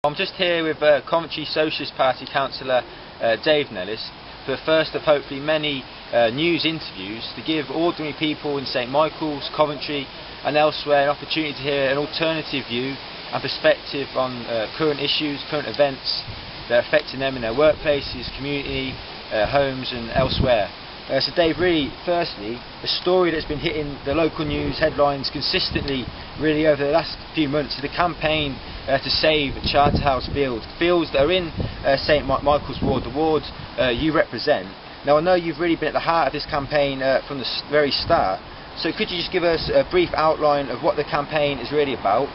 I'm just here with Coventry Socialist Party Councillor Dave Nellist for the first of hopefully many news interviews to give ordinary people in St Michael's, Coventry and elsewhere an opportunity to hear an alternative view and perspective on current issues, current events that are affecting them in their workplaces, community, homes and elsewhere. So Dave, really, firstly, a story that's been hitting the local news headlines consistently really over the last few months is the campaign to save Charterhouse fields that are in St Michael's ward, the ward you represent. Now I know you've really been at the heart of this campaign from the very start, so could you just give us a brief outline of what the campaign is really about,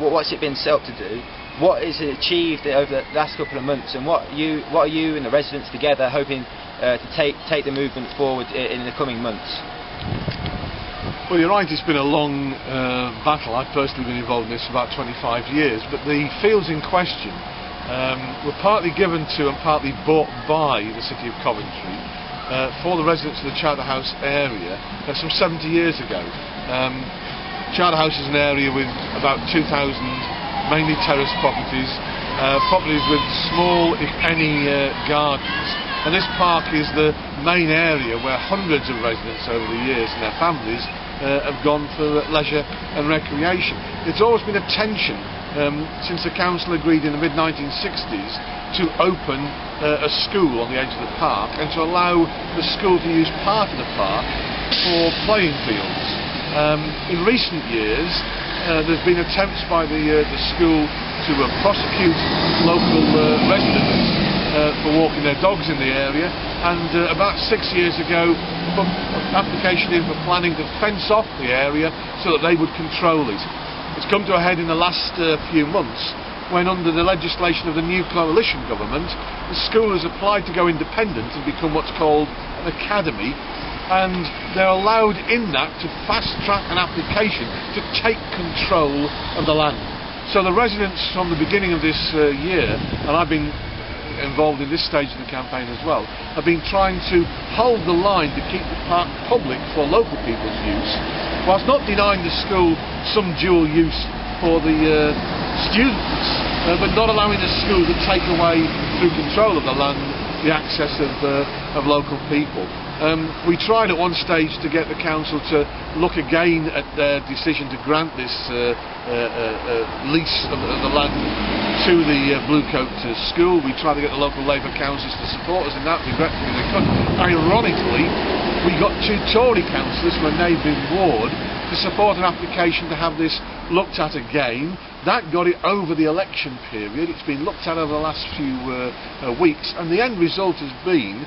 what's it been set up to do, what is it achieved over the last couple of months, and what are you and the residents together hoping to take the movement forward in the coming months? Well, you're right, it's been a long battle. I've personally been involved in this for about 25 years, but the fields in question were partly given to and partly bought by the City of Coventry for the residents of the Charterhouse area some 70 years ago. Charterhouse is an area with about 2,000 mainly terraced properties, properties with small, if any, gardens. And this park is the main area where hundreds of residents over the years and their families have gone for leisure and recreation. It's always been a tension since the council agreed in the mid-1960s to open a school on the edge of the park and to allow the school to use part of the park for playing fields. In recent years there's been attempts by the school to prosecute local residents for walking their dogs in the area, and about 6 years ago put an application in for planning to fence off the area so that they would control it. It's come to a head in the last few months when, under the legislation of the new coalition government, the school has applied to go independent and become what's called an academy, and they're allowed in that to fast track an application to take control of the land. So the residents from the beginning of this year, and I've been involved in this stage of the campaign as well, have been trying to hold the line to keep the park public for local people's use, whilst not denying the school some dual use for the students, but not allowing the school to take away, through control of the land, the access of local people. We tried at one stage to get the council to look again at their decision to grant this lease of the land to the Bluecoat school. We tried to get the local Labour councillors to support us in that. Regretfully they couldn't. Ironically, we got two Tory councillors from a neighbouring ward to support an application to have this looked at again. That got it over the election period. It's been looked at over the last few weeks, and the end result has been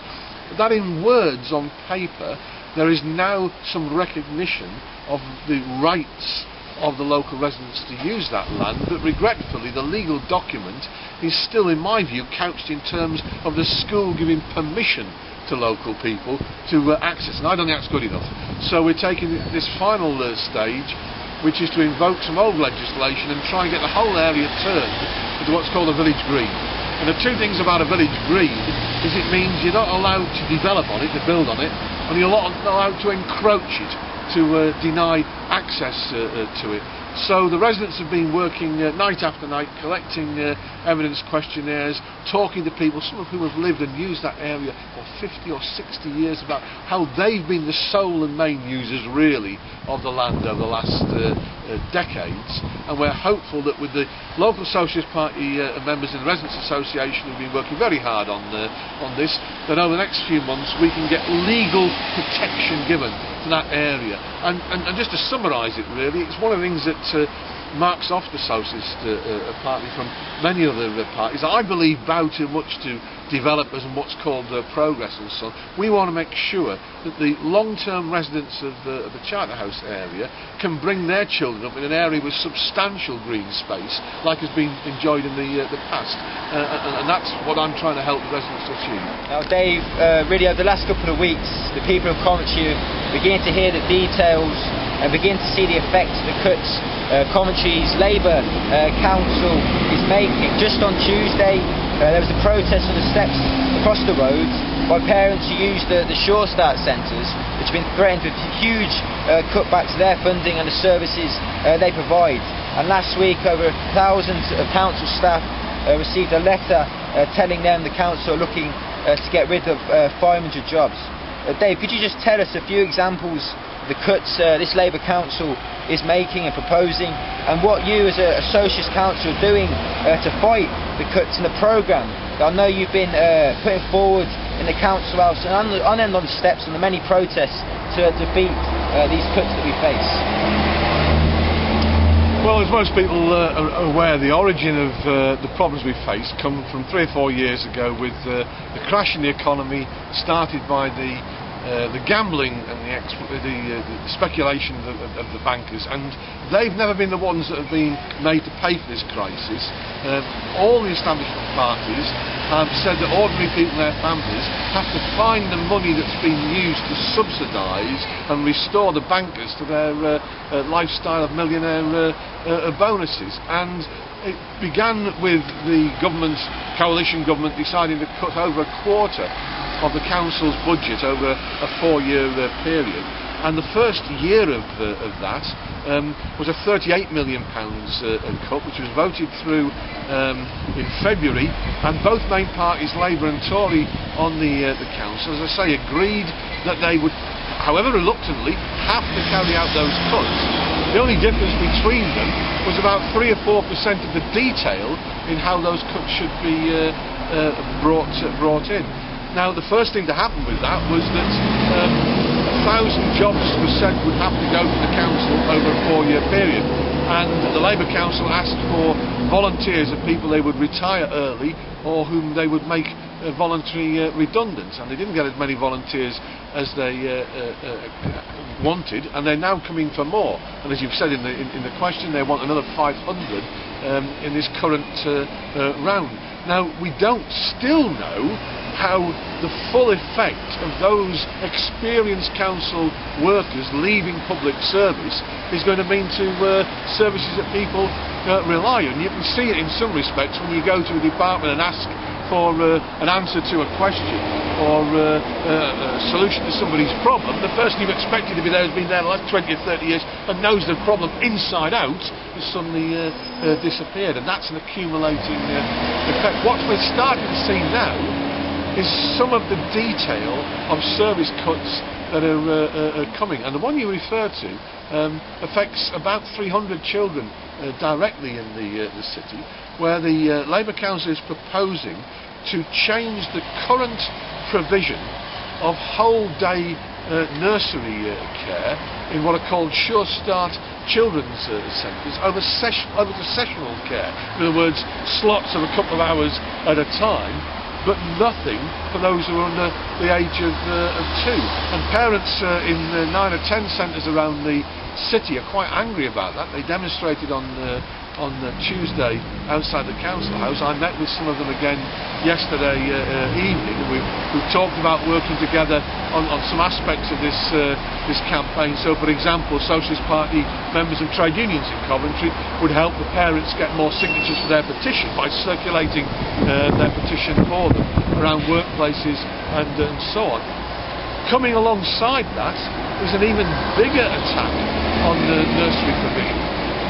that in words on paper there is now some recognition of the rights of the local residents to use that land, but regretfully the legal document is still, in my view, couched in terms of the school giving permission to local people to access, and I don't think that's good enough. So we're taking this final stage, which is to invoke some old legislation and try and get the whole area turned into what's called a village green. And the two things about a village green is it means you're not allowed to develop on it, to build on it, and you're not allowed to encroach it, to deny access to it. So the residents have been working night after night, collecting evidence questionnaires, talking to people, some of whom have lived and used that area for 50 or 60 years, about how they've been the sole and main users really of the land over the last decades. And we're hopeful that with the local Socialist Party members in the Residents Association who've been working very hard on this, that over the next few months we can get legal protection given to that area. And just to summarise it really, it's one of the things that marks off the Socialist Party from many other parties. I believe bow too much to developers and what's called progress and so on. We want to make sure that the long-term residents of the Charterhouse area can bring their children up in an area with substantial green space like has been enjoyed in the past, and that's what I'm trying to help the residents achieve. Now Dave, really over the last couple of weeks the people of Coventry are beginning to hear the details and begin to see the effects of the cuts Coventry's Labour Council is making. Just on Tuesday there was a protest on the steps across the road by parents who use the Sure Start centres, which have been threatened with huge cutbacks to their funding and the services they provide. And last week over thousands of council staff received a letter telling them the council are looking to get rid of 500 jobs. Dave, could you just tell us a few examples of the cuts this Labour Council is making and proposing, and what you as a Socialist Council are doing to fight the cuts in the programme that I know you've been putting forward in the Council House and on the steps and the many protests to defeat these cuts that we face? Well, as most people are aware, the origin of the problems we face come from 3 or 4 years ago with the crash in the economy started by the gambling and the speculation of the bankers, and they've never been the ones that have been made to pay for this crisis. All the establishment parties have said that ordinary people and their families have to find the money that's been used to subsidise and restore the bankers to their lifestyle of millionaire bonuses. And it began with the coalition government deciding to cut over a quarter of the council's budget over a 4-year period, and the first year of that was a £38 million cut, which was voted through in February, and both main parties, Labour and Tory, on the council, as I say, agreed that they would, however reluctantly, have to carry out those cuts. The only difference between them was about 3 or 4% of the detail in how those cuts should be brought in. Now, the first thing to happen with that was that 1,000 jobs was said would have to go to the council over a 4-year period, and the Labour Council asked for volunteers of people they would retire early or whom they would make voluntary redundant, and they didn't get as many volunteers as they wanted, and they're now coming for more. And as you've said in the question, they want another 500 in this current round. Now, we don't still know how the full effect of those experienced council workers leaving public service is going to mean to services that people rely on. You can see it in some respects when you go to a department and ask for an answer to a question or a solution to somebody's problem. The person you've expected to be there has been there the last 20 or 30 years and knows the problem inside out has suddenly disappeared, and that's an accumulating effect. What we're starting to see now is some of the detail of service cuts that are coming, and the one you refer to affects about 300 children directly in the city, where the Labour Council is proposing to change the current provision of whole-day nursery care in what are called Sure Start children's centres over to sessional care. In other words, slots of a couple of hours at a time, but nothing for those who are under the age of 2. And parents in 9 or 10 centres around the city are quite angry about that. They demonstrated on Tuesday outside the council house. I met with some of them again yesterday evening, and we've talked about working together on some aspects of this campaign. So, for example, Socialist Party members of trade unions in Coventry would help the parents get more signatures for their petition by circulating their petition for them around workplaces and so on. Coming alongside that is an even bigger attack on the nursery provision,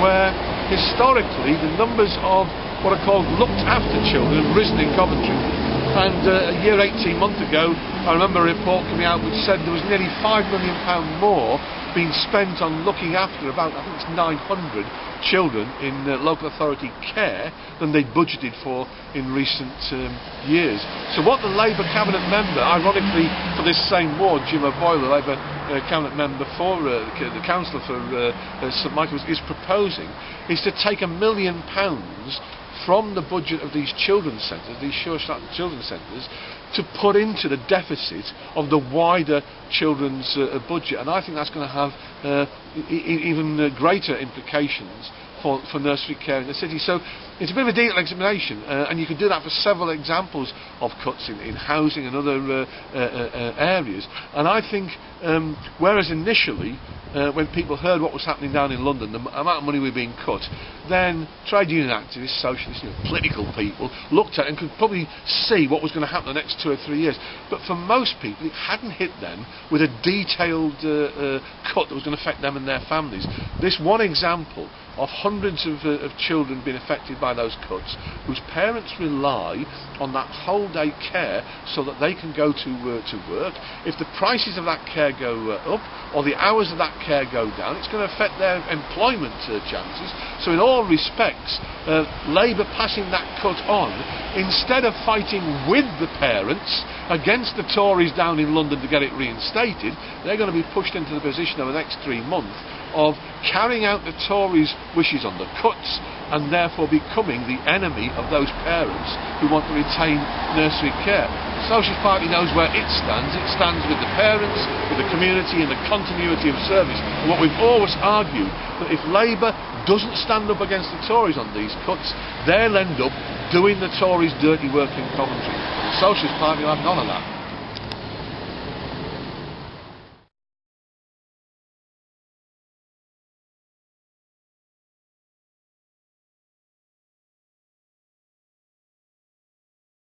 where historically the numbers of what are called looked after children have risen in Coventry, and a year 18 months ago I remember a report coming out which said there was nearly £5 million more being spent on looking after about, I think it's 900 children in local authority care than they'd budgeted for in recent years. So what the Labour cabinet member, ironically for this same ward, Jim O'Boyle, the Labour cabinet member for the councillor for St Michael's, is proposing is to take £1 million from the budget of these children's centres, these Sure Start children's centres, to put into the deficit of the wider children's budget, and I think that's going to have even greater implications for nursery care in the city. So it's a bit of a detailed explanation, and you can do that for several examples of cuts in housing and other areas. And I think whereas initially when people heard what was happening down in London, the amount of money was being cut, then trade union activists, socialists, political people looked at it and could probably see what was going to happen the next 2 or 3 years. But for most people, it hadn't hit them with a detailed cut that was going to affect them and their families. This one example of hundreds of children being affected by those cuts, whose parents rely on that whole day care so that they can go to work. If the prices of that care go up, or the hours of that care go down, it's going to affect their employment chances. So in all respects, Labour passing that cut on, instead of fighting with the parents against the Tories down in London to get it reinstated, they're going to be pushed into the position over the next 3 months of carrying out the Tories' wishes on the cuts, and therefore becoming the enemy of those parents who want to retain nursery care. The Socialist Party knows where it stands. It stands with the parents, with the community, and the continuity of service. And what we've always argued, that if Labour doesn't stand up against the Tories on these cuts, they'll end up doing the Tories' dirty work in Coventry. The Socialist Party will have none of that.